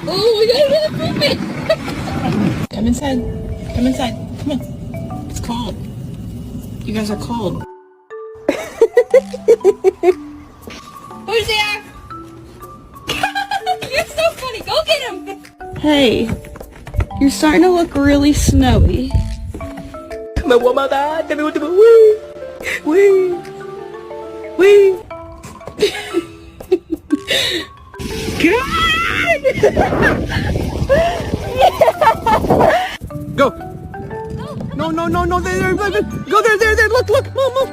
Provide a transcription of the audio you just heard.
Oh, we gotta move it. Come inside. Come inside. Come on. It's cold. You guys are cold. Who's there? You're so funny. Go get him. Hey, you're starting to look really snowy. Come on, one more time. Tell me what to do. Wee. Wee. Go. No, no, no, no. There. Go there. Look. Move.